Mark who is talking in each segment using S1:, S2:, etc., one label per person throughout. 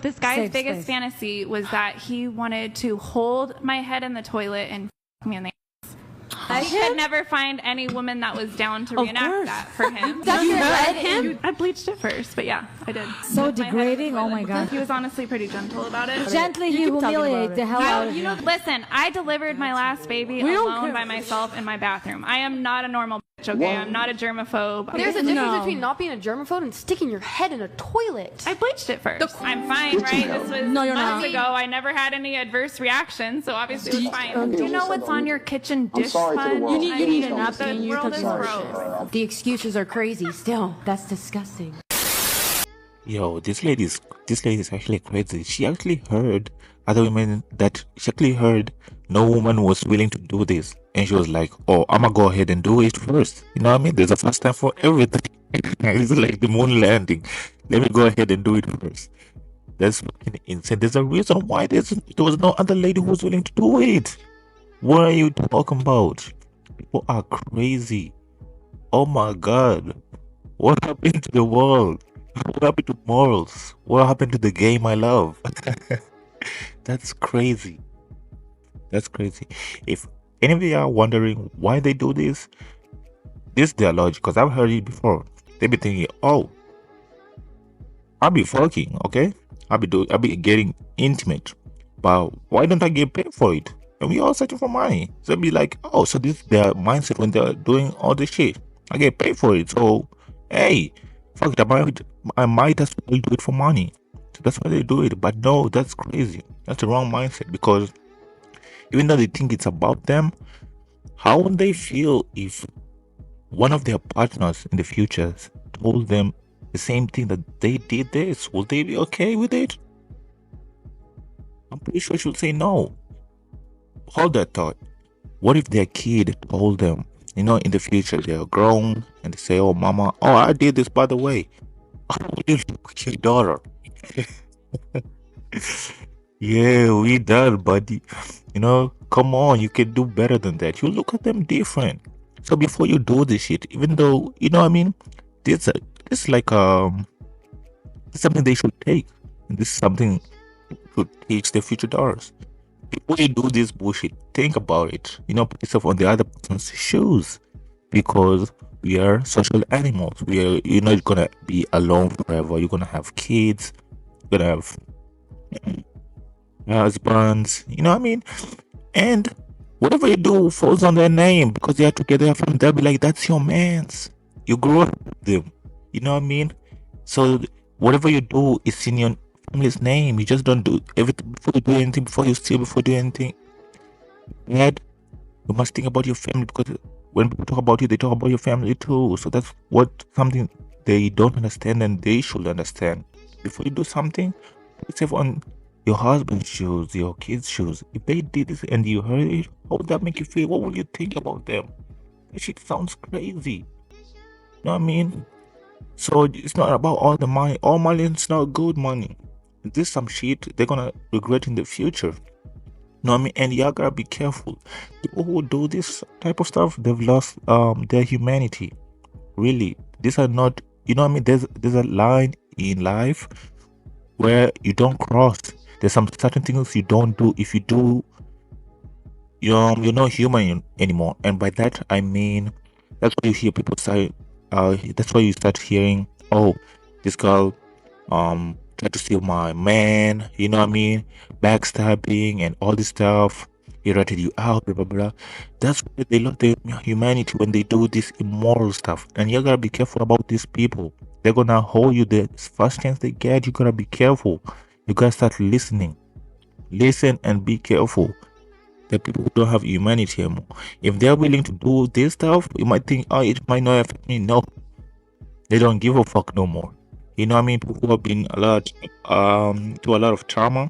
S1: This guy's biggest fantasy was that he wanted to hold my head in the toilet and f me in the ass. I could never find any woman that was down to reenact that for him. I bleached it first, but yeah, I did.
S2: So degrading. Oh my God.
S1: He was honestly pretty gentle about it.
S2: Gently, he humiliated the hell out of you.
S1: Listen, I delivered my last baby alone by myself in my bathroom. I am not a normal bitch, okay? I'm not a germaphobe.
S3: There's a difference between not being a germaphobe and sticking your head in a toilet.
S1: I bleached it first. I'm fine, right? This was months ago. I never had any adverse reactions, so obviously it was fine. Do you know what's on your kitchen dish sponge?
S2: You need a napkin. You're
S1: touching gross.
S3: The excuses are crazy. Still, that's disgusting.
S4: Yo, this lady is actually crazy. She actually heard other women that she actually heard no woman was willing to do this, and she was like, "Oh, I'ma go ahead and do it first." You know what I mean? There's a first time for everything. It's like the moon landing. Let me go ahead and do it first. That's fucking insane. There's a reason why there was no other lady who was willing to do it. What are you talking about? People are crazy. Oh my God. What happened to the world? What happened to morals? What happened to the game I love? That's crazy. That's crazy. If any of you are wondering why they do this is their logic, because I've heard it before. They be thinking, oh, I'll be fucking, okay? I'll be getting intimate, but why don't I get paid for it? And we all searching for money. So it'd be like, oh, so this is their mindset when they're doing all this shit. I get paid for it, so hey, fuck it, I might as well do it for money. So that's why they do it. But no, that's crazy. That's the wrong mindset, because even though they think it's about them, how would they feel if one of their partners in the future told them the same thing that they did this? Will they be okay with it? I'm pretty sure she'll say no. Hold that thought. What if their kid told them, you know, in the future they're grown and they say, oh mama, oh, I did this by the way. Oh, you look your daughter. Yeah, we done, buddy. You know, come on, you can do better than that. You look at them different. So before you do this shit, even though, you know what I mean, this is like it's something they should take. And this is something to teach their future daughters. Before you do this bullshit, think about it. You know, put yourself on the other person's shoes, because we are social animals. You're not gonna be alone forever. You're gonna have kids. You're gonna have husbands. You know what I mean? And whatever you do falls on their name, because they are together from. They'll be like, "That's your man's." You grew up with them. You know what I mean? So whatever you do is in your family's name. You just don't do everything before you do anything, before you steal, before you do anything. Dad, you must think about your family, because when people talk about you, they talk about your family too. So that's something they don't understand, and they should understand. Before you do something, put yourself on your husband's shoes, your kids' shoes. If they did this and you heard it, how would that make you feel? What would you think about them? That shit sounds crazy. You know what I mean? So it's not about all the money. All money is not good money. This is some shit they're gonna regret in the future. You know what I mean? And y'all gotta be careful. People who do this type of stuff, they've lost their humanity. Really. These are not, you know what I mean? There's a line in life where you don't cross. There's some certain things you don't do. If you do, you're not human anymore. And by that I mean, that's why you hear people say, that's why you start hearing, oh, this girl tried to steal my man, you know what I mean, backstabbing and all this stuff, he ratted you out, blah blah blah. That's why they love their humanity, when they do this immoral stuff. And you gotta be careful about these people. They're gonna hold you the first chance they get. You gotta be careful. You gotta start listening. Listen and be careful. The people who don't have humanity anymore. If they're willing to do this stuff, you might think, oh, it might not affect me. No, they don't give a fuck no more. You know what I mean? People who have been to a lot of trauma.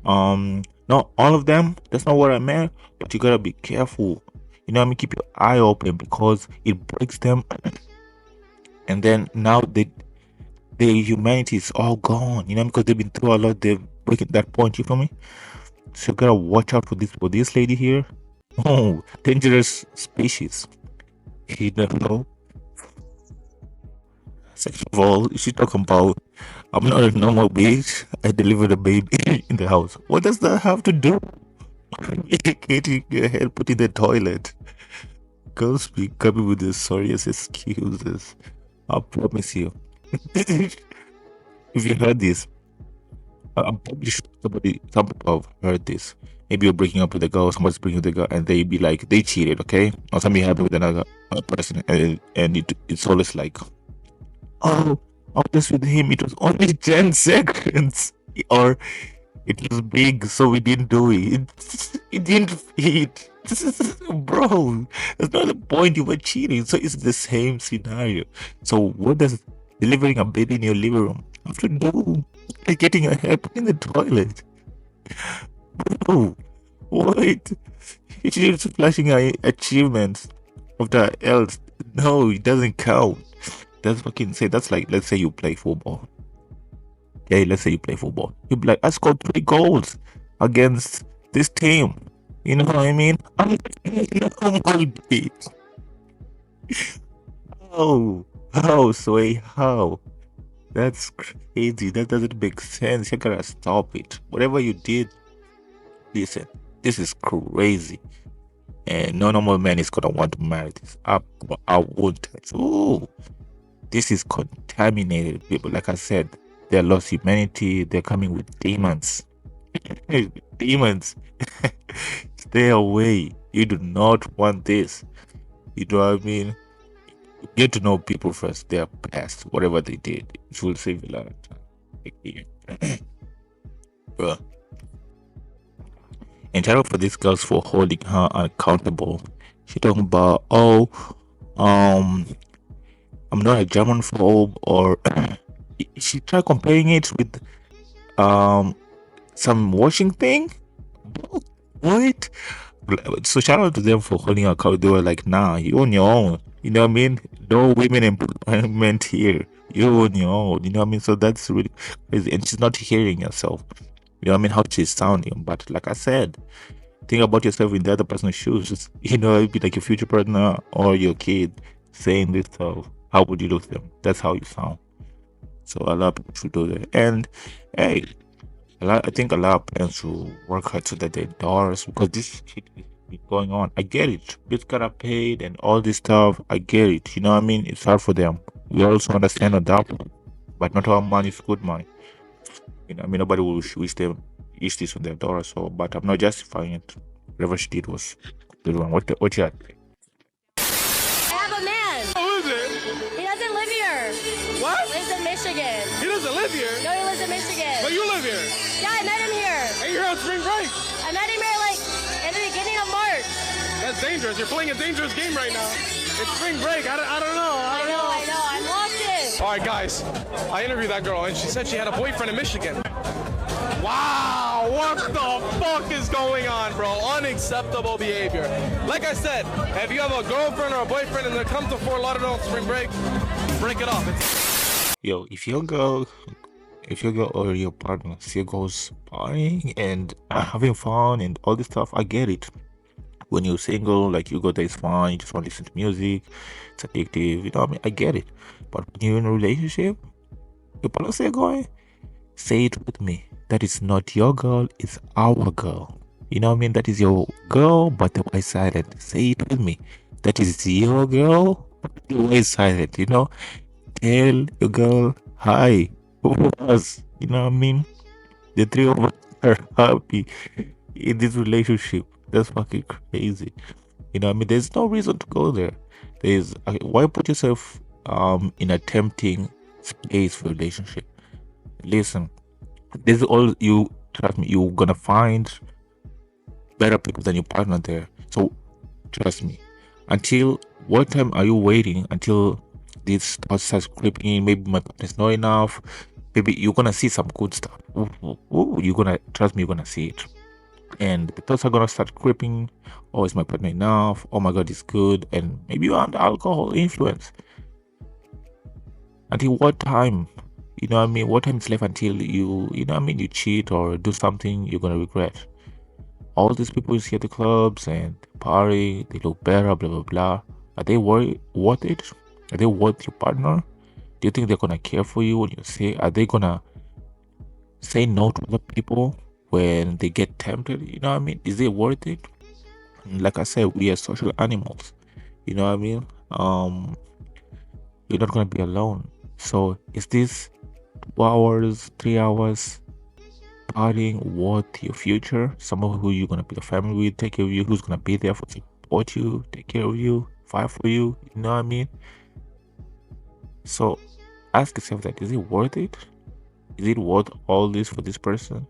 S4: Not all of them. That's not what I meant. But you gotta be careful. You know what I mean? Keep your eye open, because it breaks them. And then now their humanity is all gone. You know, because they've been through a lot. They're breaking that point. You feel me? So you gotta watch out for this lady here. Oh, dangerous species. You know. Second of all, she talking about I'm not a normal bitch. I delivered a baby in the house. What does that have to do? Getting your head put in the toilet. Girls be coming with the sorriest excuses. I promise you. If you heard this, I'm probably sure some people have heard this. Maybe you're breaking up with a girl, somebody's breaking up with a girl, and they be like, they cheated, okay? Or something happened with another person, and it's always like, oh, I was just with him, it was only 10 seconds. Or it was big, so we didn't do it. It didn't fit. Bro, that's not the point, you were cheating. So it's the same scenario. So what does delivering a baby in your living room have to do with getting your hair put in the toilet? Bro, what? It's just flashing achievements of the else. No, it doesn't count. That's fucking say. That's like, let's say you play football. Okay, let's say you play football. You'd be like, I scored 3 goals against this team. You know what I mean? I'm normal bitch. How, Sway? How? That's crazy. That doesn't make sense. You gotta stop it. Whatever you did, listen, this is crazy. And no normal man is gonna want to marry this. I won't. Ooh, this is contaminated people. Like I said, they lost humanity. They're coming with demons. Demons. Stay away. You do not want this. You know what I mean? Get to know people first. Their past, whatever they did, it will save a lot of time. Bruh. And shout out for these girls for holding her accountable. She talking about, I'm not a German phobe, or she tried comparing it with some washing thing. What? So shout out to them for holding her accountable. They were like, nah, you on your own. You know what I mean? No women empowerment here. You're on your own. You know what I mean? So that's really crazy. And she's not hearing herself. You know what I mean? How she's sounding. But like I said, think about yourself in the other person's shoes. You know, it'd be like your future partner or your kid saying this stuff. How would you look at them? That's how you sound. So a lot of people should do that. And hey, I think a lot of parents should work hard so that their daughters, because this shit is going on. I get it. Bills gotta paid and all this stuff. I get it. You know what I mean? It's hard for them. We also understand that, but not all money is good money. You know, I mean, nobody will wish this on their daughter. So, but I'm not justifying it. Whatever she did was good one. What you had?
S3: I have a man.
S5: Who is it?
S3: He doesn't live here.
S5: What?
S3: He lives in Michigan.
S5: He doesn't live here.
S3: No, he lives in Michigan.
S5: But you live here.
S3: Yeah, I met him here.
S5: And you're on spring break.
S3: I met him here like in the beginning of March.
S5: That's dangerous. You're playing a dangerous game right now. It's spring break. I don't know.
S3: I know. I'm locked in.
S5: All right, guys. I interviewed that girl, and she said she had a boyfriend in Michigan. Wow, what the fuck is going on, bro? Unacceptable behavior. Like I said, if you have a girlfriend or a boyfriend and they come to Fort Lauderdale on spring break it up.
S4: Yo, if your girl or your partner still goes partying and having fun and all this stuff, I get it. When you're single, like you go there, it's fun, you just want to listen to music, it's addictive, you know what I mean? I get it. But when you're in a relationship, your partner still going, say it with me. That is not your girl, it's our girl. You know what I mean? That is your girl, but the wife silent. Say it with me. That is your girl, but the wife silent, you know? Tell your girl, hi, who was? You know what I mean? The three of us are happy in this relationship. That's fucking crazy. You know what I mean? There's no reason to go there. Why put yourself in a tempting space for relationship? Listen, this is all you, trust me, you're gonna find better people than your partner there. So trust me. Until what time are you waiting until this thought starts creeping in? Maybe my partner's not enough. Maybe you're gonna see some good stuff. You're gonna trust me, you're gonna see it. And the thoughts are gonna start creeping. Oh, is my partner enough? Oh my god, it's good. And maybe you're under alcohol influence. Until what time? You know what I mean? What time is left until you know what I mean, you cheat or do something you're gonna regret? All these people you see at the clubs and party, they look better, blah blah blah. Are they worth it? Are they worth your partner? Do you think they're gonna care for you when you say? Are they gonna say no to other people when they get tempted? You know what I mean? Is it worth it? Like I said, we are social animals. You know what I mean? You're not gonna be alone. So is this 2 hours, 3 hours partying worth your future? Someone who you're gonna be a family with, take care of you, who's gonna be there for support you, take care of you, fight for you. You know what I mean? So ask yourself that: is it worth it? Is it worth all this for this person?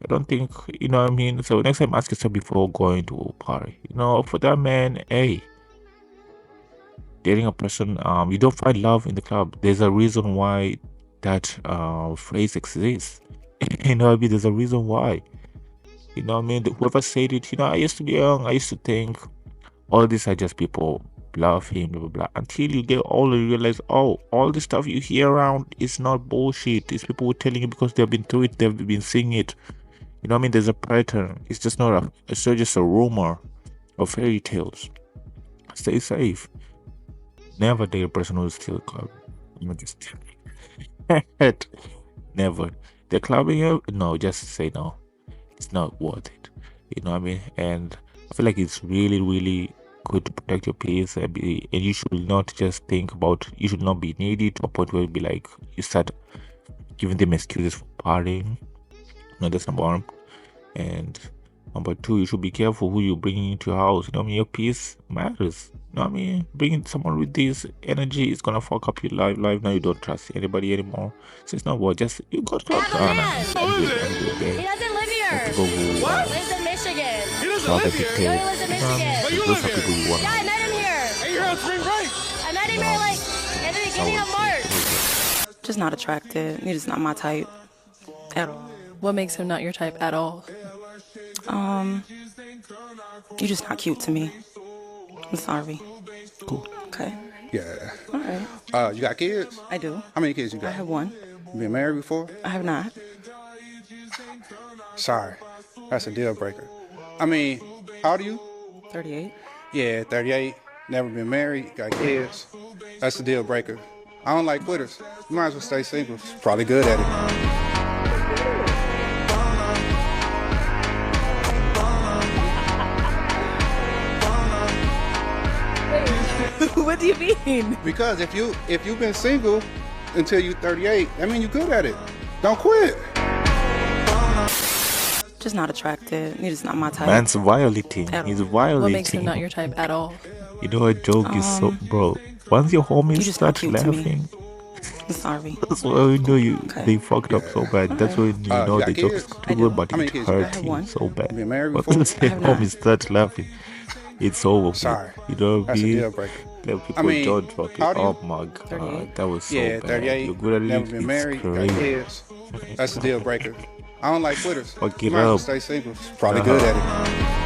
S4: I don't think, you know what I mean? So next time, ask yourself before going to a party. You know, for that man, hey, dating a person, you don't find love in the club. There's a reason why that phrase exists. You know what I mean? There's a reason why. You know what I mean? Whoever said it, you know, I used to be young. I used to think all these are just people love him, blah blah blah. Until you get older, you realize, oh, all the stuff you hear around is not bullshit. These people were telling you because they've been through it, they've been seeing it. You know what I mean? There's a pattern. It's just not it's not just a rumor of fairy tales. Stay safe. Never date a person who's still clubbing. I'm just never. They're clubbing you? No, just say no. It's not worth it. You know what I mean? And I feel like it's really, really good to protect your peace, and you should not just think about. You should not be needy to a point where you be like you start giving them excuses for partying. No, that's number one. And number two, you should be careful who you're bringing into your house. You know what I mean? Your peace matters. You know what I mean? Bringing someone with this energy is gonna fuck up your life. Now you don't trust anybody anymore. So it's not what. Just you got to talk.
S6: He doesn't live here.
S5: What?
S6: He lives in Michigan.
S5: He doesn't live here.
S6: No, he lives in Michigan.
S5: But you
S4: Those
S5: live
S4: are people
S5: here.
S4: you want.
S6: Yeah, I met him here.
S5: Hey, you're on spring break.
S6: I met him here like in the beginning of March.
S7: Just not attracted. You're just not my type at all.
S8: What makes him not your type at all?
S7: You're just not cute to me. I'm sorry.
S4: Cool.
S7: Okay.
S9: Yeah.
S7: All right.
S9: You got kids?
S7: I do.
S9: How many kids you got?
S7: I have one.
S9: You been married before?
S7: I have not.
S9: Sorry. That's a deal breaker. I mean, how old are you?
S7: 38.
S9: Yeah, 38. Never been married. Got kids. That's a deal breaker. I don't like quitters. You might as well stay single. Probably good at it.
S8: What do you mean?
S9: Because if you've been single until you're 38, that means you're good at it. Don't quit.
S7: Just not attracted. You're just not my type.
S4: Man's violating. He's violating.
S8: What makes him not your type at all?
S4: You know, a joke is so, bro. Once your homies
S7: you just not
S4: start
S7: cute to me.
S4: laughing,
S7: I'm sorry.
S4: that's when you know
S7: Okay.
S4: they fucked up so bad. That's when you know
S9: you
S4: the
S9: got
S4: joke is
S9: kids?
S4: too good, but
S9: How many
S4: it
S9: kids you got?
S4: hurt
S7: I have
S4: you
S7: one.
S4: so bad.
S9: You been married
S4: But
S9: before?
S4: once the
S7: I have not.
S4: homies start laughing, it's over.
S9: Sorry.
S4: You know what I
S9: That's a
S4: mean?
S9: deal breaker.
S4: Like, people
S9: I mean,
S4: don't fucking.
S9: how do you-
S4: Oh my god,
S7: 38.
S4: that was so
S9: Yeah,
S4: bad.
S9: 38.
S4: You're good at
S9: Never
S4: it.
S9: been
S4: It's
S9: married. Got
S4: crazy.
S9: kids. That's a deal breaker. I don't like quitters.
S4: Fuck
S9: You
S4: it
S9: might as well
S4: up.
S9: stay single. Probably good at it.